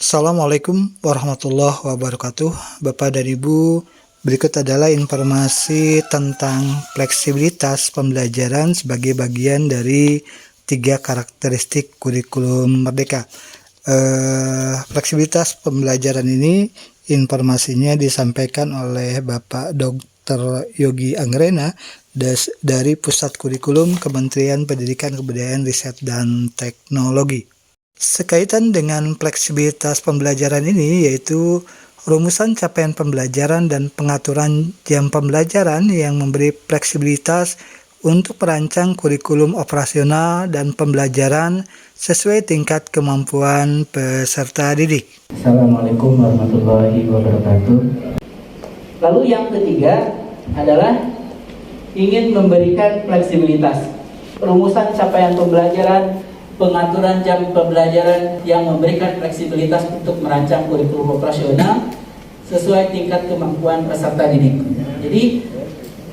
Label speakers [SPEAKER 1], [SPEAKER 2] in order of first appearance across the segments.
[SPEAKER 1] Assalamualaikum warahmatullahi wabarakatuh. Bapak dan Ibu, berikut adalah informasi tentang fleksibilitas pembelajaran sebagai bagian dari 3 karakteristik kurikulum merdeka. Fleksibilitas pembelajaran ini informasinya disampaikan oleh Bapak Dr. Yogi Anggrena dari Pusat Kurikulum Kementerian Pendidikan, Kebudayaan, Riset, dan Teknologi. Sekaitan dengan fleksibilitas pembelajaran ini, yaitu rumusan capaian pembelajaran dan pengaturan jam pembelajaran yang memberi fleksibilitas untuk merancang kurikulum operasional dan pembelajaran sesuai tingkat kemampuan peserta didik.
[SPEAKER 2] Assalamualaikum warahmatullahi wabarakatuh. Lalu yang ketiga adalah ingin memberikan fleksibilitas. Rumusan capaian pembelajaran, pengaturan jam pembelajaran yang memberikan fleksibilitas untuk merancang kurikulum operasional sesuai tingkat kemampuan peserta didik. Jadi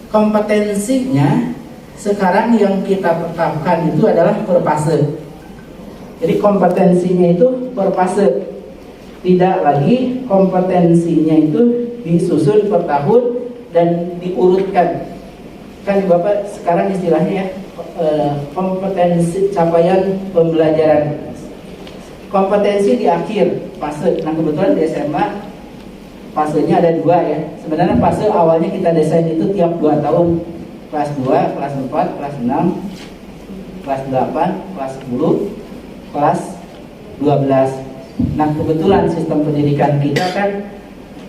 [SPEAKER 2] kompetensinya sekarang yang kita tetapkan itu adalah per fase. Jadi kompetensinya itu per fase, tidak lagi kompetensinya itu disusun per tahun dan diurutkan. Kan Bapak sekarang istilahnya ya, kompetensi capaian pembelajaran, kompetensi di akhir fase. Nah kebetulan di SMA fasenya ada 2 ya. Sebenarnya fase awalnya kita desain itu tiap 2 tahun, kelas 2, kelas 4, kelas 6, kelas 8, kelas 10, kelas 12. Nah kebetulan sistem pendidikan kita kan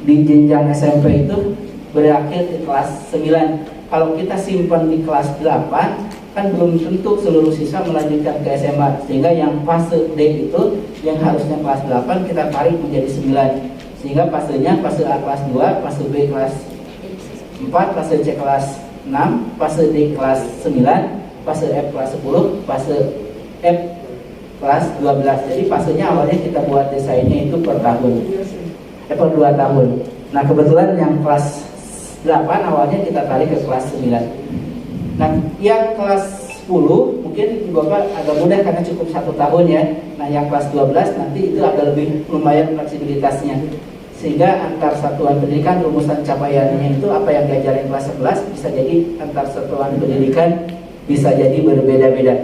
[SPEAKER 2] di jenjang SMP itu berakhir di kelas 9. Kalau kita simpan di kelas 8, kan belum tentu seluruh siswa melanjutkan ke SMA, sehingga yang fase D itu yang harusnya kelas 8 kita tarik menjadi 9, sehingga fasenya fase A kelas 2, fase B kelas 4, fase C kelas 6, fase D kelas 9, fase F kelas 10, fase F kelas 12. Jadi fasenya awalnya kita buat desainnya itu per tahun, per 2 tahun. Nah kebetulan yang kelas 8 awalnya kita tarik ke kelas 9. Nah, yang kelas 10 mungkin Bapak agak mudah karena cukup 1 tahun ya. Nah, yang kelas 12 nanti itu agak lebih lumayan fleksibilitasnya. Sehingga antar satuan pendidikan rumusan capaiannya itu apa yang diajarin kelas 11 bisa jadi antar satuan pendidikan bisa jadi berbeda-beda.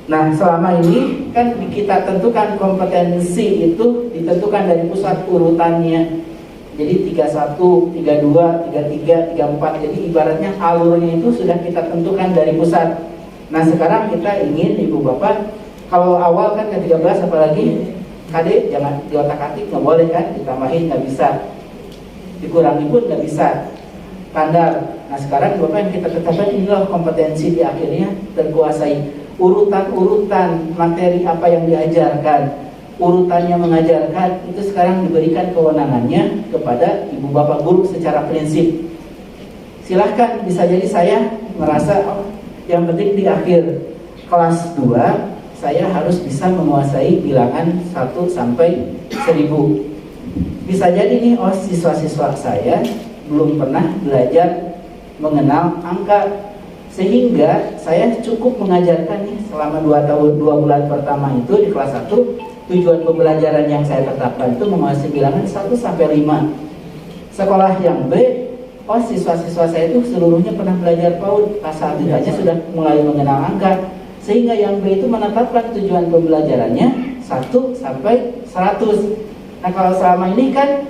[SPEAKER 2] Nah, selama ini kan kita tentukan kompetensi itu ditentukan dari pusat urutannya. Jadi 31, 32, 33, 34. Jadi ibaratnya alurnya itu sudah kita tentukan dari pusat. Nah sekarang kita ingin Ibu Bapak, kalau awal kan ke 13 apalagi KD jangan diotak-atik, nggak boleh kan, ditambahin nggak bisa, dikurangi pun nggak bisa, standar. Nah sekarang Bapak yang kita tetapkan inilah kompetensi di akhirnya terkuasai. Urutan-urutan materi apa yang diajarkan, urutannya mengajarkan itu sekarang diberikan kewenangannya kepada Ibu Bapak Guru secara prinsip. Silahkan, bisa jadi saya merasa yang penting di akhir kelas 2 saya harus bisa menguasai bilangan 1 sampai 1000. Bisa jadi nih, siswa-siswa saya belum pernah belajar mengenal angka, sehingga saya cukup mengajarkan nih selama 2 bulan pertama itu di kelas 1. Tujuan pembelajaran yang saya tetapkan itu menguasai bilangan 1 sampai 5. Sekolah yang B, siswa-siswa saya itu seluruhnya pernah belajar PAUD, kelas 1 aja sudah mulai mengenal angka. Sehingga yang B itu menetapkan tujuan pembelajarannya 1 sampai 100. Nah kalau selama ini kan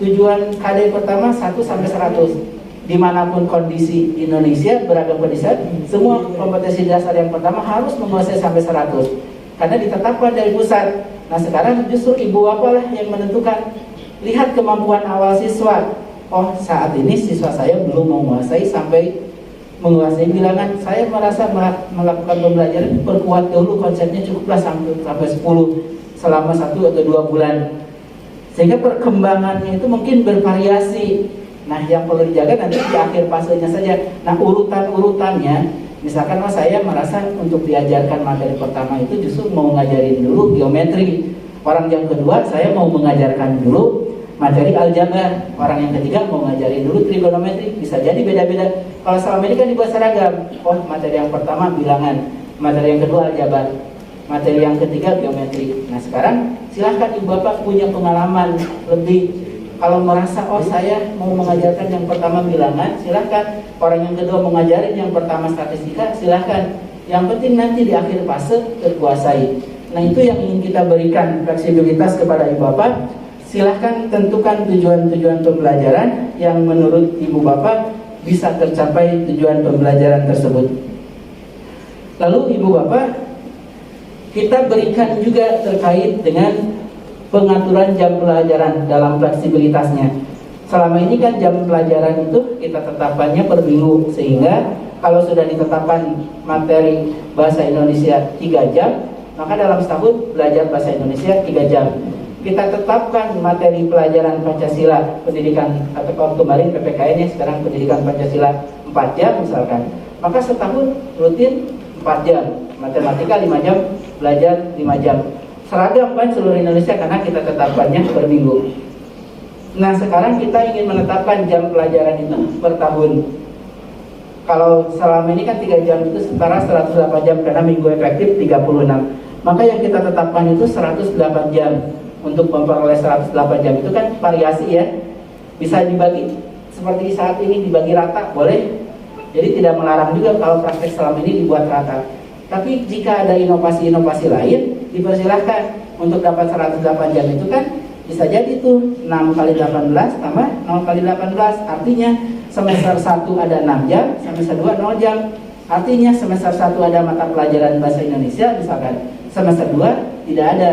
[SPEAKER 2] tujuan KD pertama 1 sampai 100. Dimanapun kondisi di Indonesia, beragam kondisi, semua kompetensi dasar yang pertama harus menguasai sampai 100. Karena ditetapkan dari pusat. Nah sekarang justru Ibu Bapak lah yang menentukan. Lihat kemampuan awal siswa. Saat ini siswa saya belum menguasai sampai menguasai bilangan. Saya merasa melakukan pembelajaran, perkuat dulu konsepnya, cukuplah sampai 10 selama 1 atau 2 bulan. Sehingga perkembangannya itu mungkin bervariasi. Nah yang perlu dijaga nanti di akhir fasenya saja. Nah urutan-urutannya, misalkan saya merasa untuk diajarkan materi pertama itu justru mau ngajarin dulu geometri. Orang yang kedua saya mau mengajarkan dulu materi aljabar. Orang yang ketiga mau ngajarin dulu trigonometri. Bisa jadi beda-beda. Kalau selama ini kan dibuat seragam. Materi yang pertama bilangan, materi yang kedua aljabar, materi yang ketiga geometri. Nah sekarang silahkan ibu bapak punya pengalaman lebih. Kalau merasa oh saya mau mengajarkan yang pertama bilangan, silahkan. Orang yang kedua mengajarin yang pertama statistika, silahkan. Yang penting nanti di akhir fase terkuasai. Nah itu yang ingin kita berikan fleksibilitas kepada ibu bapak. Silahkan tentukan tujuan-tujuan pembelajaran yang menurut ibu bapak bisa tercapai tujuan pembelajaran tersebut. Lalu ibu bapak, kita berikan juga terkait dengan pengaturan jam pelajaran dalam fleksibilitasnya. Selama ini kan jam pelajaran itu kita tetapkannya per minggu, sehingga kalau sudah ditetapkan materi bahasa Indonesia 3 jam, maka dalam setahun belajar bahasa Indonesia 3 jam. Kita tetapkan materi pelajaran Pancasila pendidikan, atau kalau kemarin PPKN ya, sekarang pendidikan Pancasila 4 jam misalkan, maka setahun rutin 4 jam, matematika 5 jam, belajar 5 jam. Seragam kan seluruh Indonesia karena kita tetapkannya per minggu. Nah sekarang kita ingin menetapkan jam pelajaran itu per tahun. Kalau selama ini kan 3 jam itu setara 108 jam karena minggu efektif 36. Maka yang kita tetapkan itu 108 jam. Untuk memperoleh 108 jam itu kan variasi ya. Bisa dibagi seperti saat ini dibagi rata, boleh. Jadi tidak melarang juga kalau praktek selama ini dibuat rata. Tapi jika ada inovasi-inovasi lain, dipersilahkan untuk dapat 108 jam itu kan bisa jadi tuh 6 kali 18 tambah 0 kali 18. Artinya semester 1 ada 6 jam, semester 2 0 jam. Artinya semester 1 ada mata pelajaran bahasa Indonesia misalkan, semester 2 tidak ada.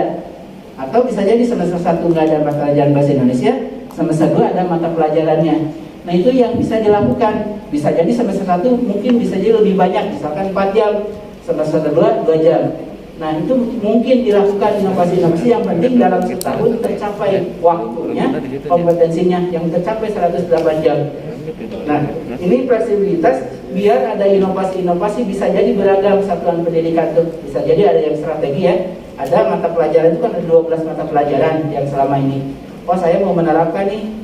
[SPEAKER 2] Atau bisa jadi semester 1 nggak ada mata pelajaran bahasa Indonesia, semester 2 ada mata pelajarannya. Nah itu yang bisa dilakukan. Bisa jadi semester 1 mungkin bisa jadi lebih banyak, misalkan 4 jam, semester 2 2 jam. Nah itu mungkin dilakukan inovasi-inovasi, yang penting dalam setahun tercapai waktunya, kompetensinya yang tercapai 108 jam. Nah ini fleksibilitas biar ada inovasi-inovasi, bisa jadi beragam satuan pendidikan tuh. Bisa jadi ada yang strategi ya, ada mata pelajaran itu kan ada 12 mata pelajaran yang selama ini. Oh saya mau menerapkan nih,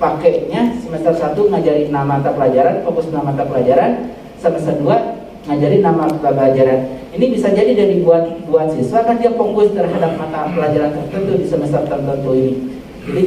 [SPEAKER 2] pakainya semester 1 ngajarin 6 mata pelajaran, fokus 6 mata pelajaran, semester 2 ngajarin 6 mata pelajaran. Ini bisa jadi dari buat siswa kan dia fokus terhadap mata pelajaran tertentu di semester tertentu ini. Jadi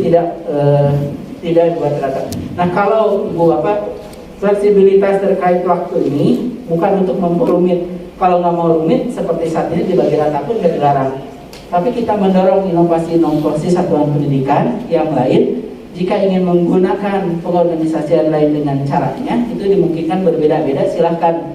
[SPEAKER 2] tidak buat rata. Nah kalau ibu bapak, fleksibilitas terkait waktu ini bukan untuk memperumit. Kalau nggak mau rumit seperti saat ini dibagi rata pun nggak dilarang. Tapi kita mendorong inovasi-inovasi satuan pendidikan yang lain. Jika ingin menggunakan pengorganisasian lain dengan caranya, itu dimungkinkan berbeda-beda, silahkan.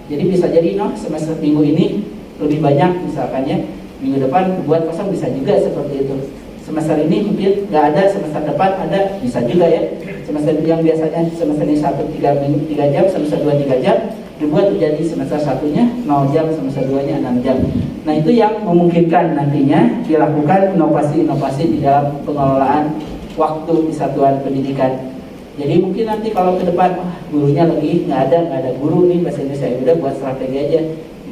[SPEAKER 2] Jadi bisa jadi semester minggu ini lebih banyak misalkan ya, minggu depan buat kosong bisa juga seperti itu. Semester ini mungkin nggak ada, semester depan ada, bisa juga ya. Semester yang biasanya semester ini 3 jam, semester 2 3 jam, dibuat menjadi semester 1-nya 0 jam, semester 2-nya 6 jam. Nah itu yang memungkinkan nantinya dilakukan inovasi-inovasi di dalam pengelolaan waktu di satuan pendidikan. Jadi mungkin nanti kalau ke depan gurunya lagi nggak ada guru nih bahasa Indonesia, udah buat strategi aja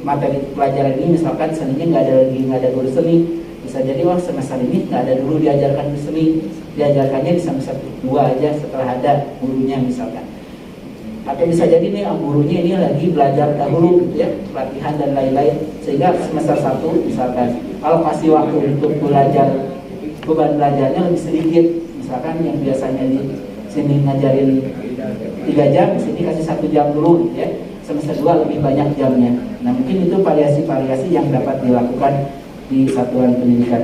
[SPEAKER 2] materi pelajaran ini, misalkan seninya nggak ada guru seni, bisa jadi wah semester ini nggak ada dulu diajarkan di seni, diajarkannya di semester 2 aja setelah ada gurunya misalkan. Atau bisa jadi nih gurunya ini lagi belajar dahulu gitu ya, pelatihan dan lain-lain, sehingga semester 1 misalkan kalau kasih waktu untuk belajar, beban belajarnya lebih sedikit, misalkan yang biasanya di sini ngajarin 3 jam, di sini kasih 1 jam dulu gitu ya, semester 2 lebih banyak jamnya. Nah mungkin itu variasi-variasi yang dapat dilakukan di satuan pendidikan.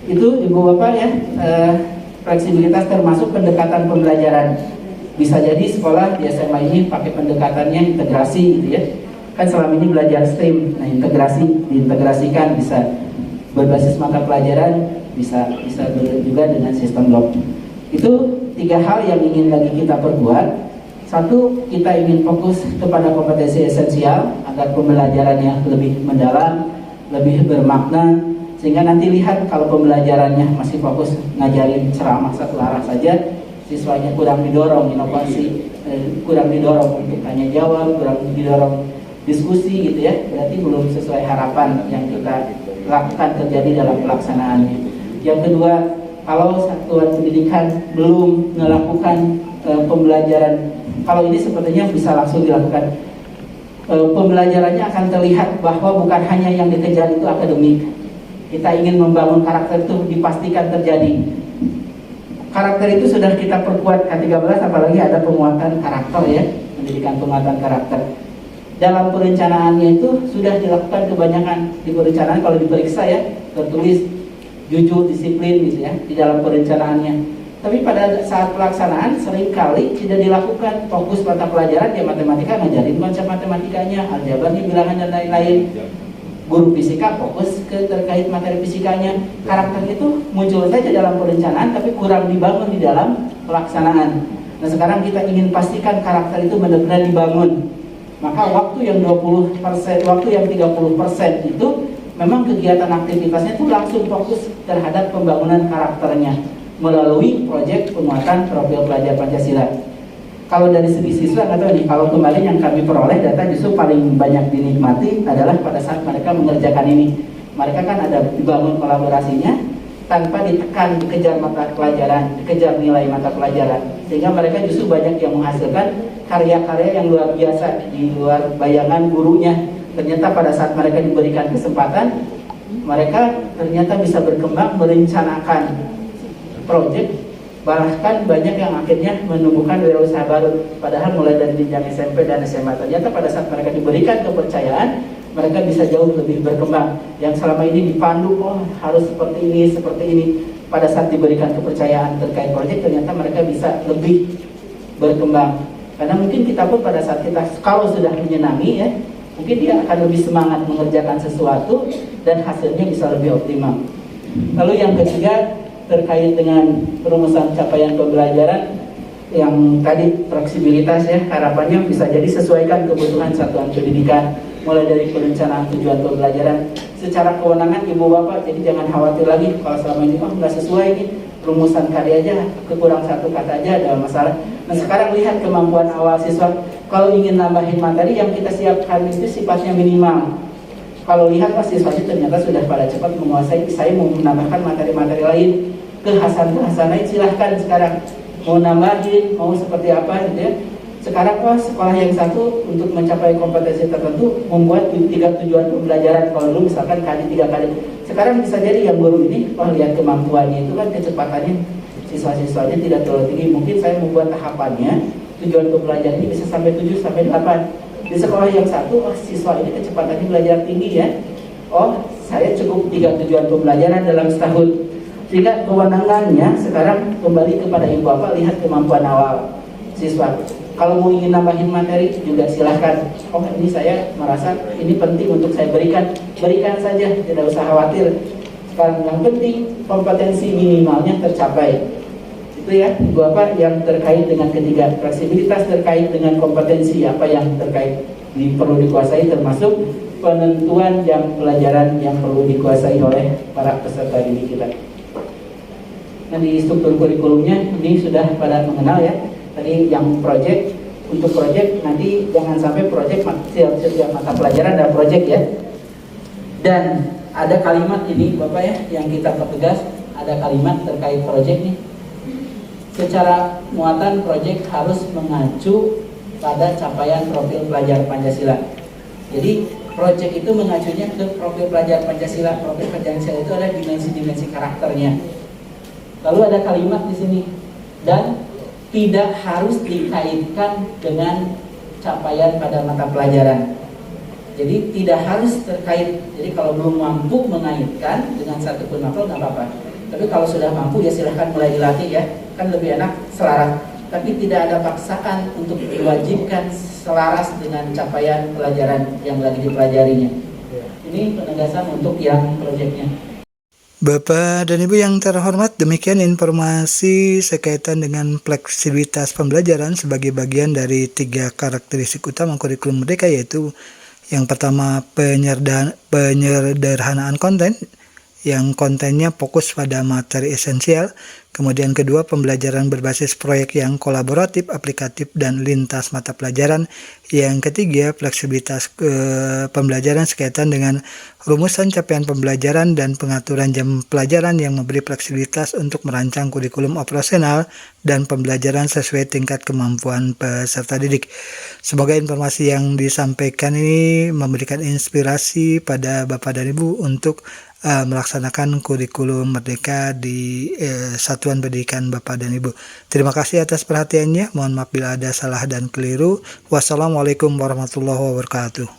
[SPEAKER 2] Itu ibu bapak ya, fleksibilitas termasuk pendekatan pembelajaran. Bisa jadi sekolah di SMA ini pakai pendekatannya integrasi gitu ya. Kan selama ini belajar STEAM, nah diintegrasikan, bisa berbasis mata pelajaran, bisa juga dengan sistem blok. Itu 3 hal yang ingin lagi kita perbuat. 1, kita ingin fokus kepada kompetensi esensial agar pembelajarannya lebih mendalam, lebih bermakna, sehingga nanti lihat kalau pembelajarannya masih fokus ngajarin ceramah satu arah saja, siswanya kurang didorong inovasi, kurang didorong untuk tanya jawab, kurang didorong diskusi gitu ya, berarti belum sesuai harapan yang kita lakukan terjadi dalam pelaksanaannya. Yang kedua, kalau satuan pendidikan belum melakukan pembelajaran, kalau ini sepertinya bisa langsung dilakukan pembelajarannya akan terlihat bahwa bukan hanya yang dikejar itu akademik. Kita ingin membangun karakter itu dipastikan terjadi. Karakter itu sudah kita perkuat K13, apalagi ada penguatan karakter ya, pendidikan penguatan karakter. Dalam perencanaannya itu sudah dilakukan kebanyakan di perencanaan, kalau diperiksa ya, tertulis jujur, disiplin gitu ya, di dalam perencanaannya. Tapi pada saat pelaksanaan seringkali tidak dilakukan. Fokus mata pelajaran ya matematika, ngajarin konsep matematikanya, aljabarnya, bilangan dan lain-lain. Guru fisika fokus ke terkait materi fisikanya. Karakter itu muncul saja dalam perencanaan tapi kurang dibangun di dalam pelaksanaan. Nah sekarang kita ingin pastikan karakter itu benar-benar dibangun. Maka waktu yang 20%, waktu yang 30% itu memang kegiatan aktivitasnya itu langsung fokus terhadap pembangunan karakternya melalui proyek penguatan profil pelajar Pancasila. Kalau dari segi siswa nggak tahu nih, kalau kemarin yang kami peroleh data justru paling banyak dinikmati adalah pada saat mereka mengerjakan ini. Mereka kan ada dibangun kolaborasinya tanpa ditekan, dikejar mata pelajaran, dikejar nilai mata pelajaran, sehingga mereka justru banyak yang menghasilkan karya-karya yang luar biasa di luar bayangan gurunya. Ternyata pada saat mereka diberikan kesempatan, mereka ternyata bisa berkembang, merencanakan proyek. Bahkan banyak yang akhirnya menumbuhkan wirausaha baru. Padahal mulai dari jenjang SMP dan SMA, ternyata pada saat mereka diberikan kepercayaan, mereka bisa jauh lebih berkembang. Yang selama ini dipandu, oh harus seperti ini. Pada saat diberikan kepercayaan terkait proyek, ternyata mereka bisa lebih berkembang. Karena mungkin kita pun pada saat kita, kalau sudah menyenangi ya, mungkin dia akan lebih semangat mengerjakan sesuatu dan hasilnya bisa lebih optimal. Lalu yang ketiga, terkait dengan perumusan capaian pembelajaran yang tadi fleksibilitas ya, harapannya bisa jadi sesuaikan kebutuhan satuan pendidikan, mulai dari perencanaan tujuan pembelajaran secara kewenangan ibu bapak. Jadi jangan khawatir lagi kalau selama ini nggak sesuai nih rumusan karya aja, kekurang satu kata aja ada masalah. Nah sekarang lihat kemampuan awal siswa. Kalau ingin nambahin materi yang kita siapkan itu sifatnya minimal. Kalau lihat siswanya ternyata sudah pada cepat menguasai, saya mau menambahkan materi-materi lain, kehasan-kehasan lain, silahkan sekarang mau nambahin, mau seperti apa gitu ya. Sekarang sekolah yang satu untuk mencapai kompetensi tertentu membuat 3 tujuan pembelajaran. Kalau dulu misalkan kali 3 kali, sekarang bisa jadi yang guru ini lihat kemampuannya itu kan kecepatannya siswa-siswanya tidak terlalu tinggi. Mungkin saya membuat tahapannya tujuan pembelajaran ini bisa sampai 7 sampai 8. Di sekolah yang satu, siswa ini kecepatannya belajar tinggi ya. Saya cukup 3 tujuan pembelajaran dalam setahun. Sehingga kewenangannya sekarang kembali kepada ibu bapak, lihat kemampuan awal siswa. Kalau mau ingin nambahin materi juga silahkan. Ini saya merasa ini penting untuk saya berikan saja, tidak usah khawatir. Sekarang yang penting kompetensi minimalnya tercapai. Itu ya ibu bapak yang terkait dengan ketiga, fleksibilitas terkait dengan kompetensi apa yang terkait perlu dikuasai, termasuk penentuan jam pelajaran yang perlu dikuasai oleh para peserta didik kita. Nah di struktur kurikulumnya ini sudah pada mengenal ya. Tadi yang proyek, untuk proyek nanti jangan sampai proyek setiap mata pelajaran ada proyek ya. Dan ada kalimat ini Bapak ya yang kita pertegas, ada kalimat terkait proyek nih. Secara muatan proyek harus mengacu pada capaian profil pelajar Pancasila. Jadi proyek itu mengacunya ke profil pelajar Pancasila. Profil Pancasila itu ada dimensi-dimensi karakternya. Lalu ada kalimat di sini, dan tidak harus dikaitkan dengan capaian pada mata pelajaran. Jadi tidak harus terkait. Jadi kalau belum mampu mengaitkan dengan satu pun makhluk nggak apa-apa. Tapi kalau sudah mampu ya silahkan mulai dilatih ya. Kan lebih enak selaras. Tapi tidak ada paksaan untuk diwajibkan selaras dengan capaian pelajaran yang lagi dipelajarinya. Ini penegasan untuk yang proyeknya.
[SPEAKER 1] Bapak dan Ibu yang terhormat, demikian informasi sekaitan dengan fleksibilitas pembelajaran sebagai bagian dari 3 karakteristik utama kurikulum merdeka, yaitu yang pertama penyederhanaan konten, yang kontennya fokus pada materi esensial. Kemudian kedua, pembelajaran berbasis proyek yang kolaboratif, aplikatif, dan lintas mata pelajaran. Yang ketiga, fleksibilitas pembelajaran sekaitan dengan rumusan capaian pembelajaran dan pengaturan jam pelajaran yang memberi fleksibilitas untuk merancang kurikulum operasional dan pembelajaran sesuai tingkat kemampuan peserta didik. Semoga informasi yang disampaikan ini memberikan inspirasi pada Bapak dan Ibu untuk melaksanakan kurikulum merdeka di Satuan Pendidikan Bapak dan Ibu. Terima kasih atas perhatiannya. Mohon maaf bila ada salah dan keliru. Wassalamualaikum warahmatullahi wabarakatuh.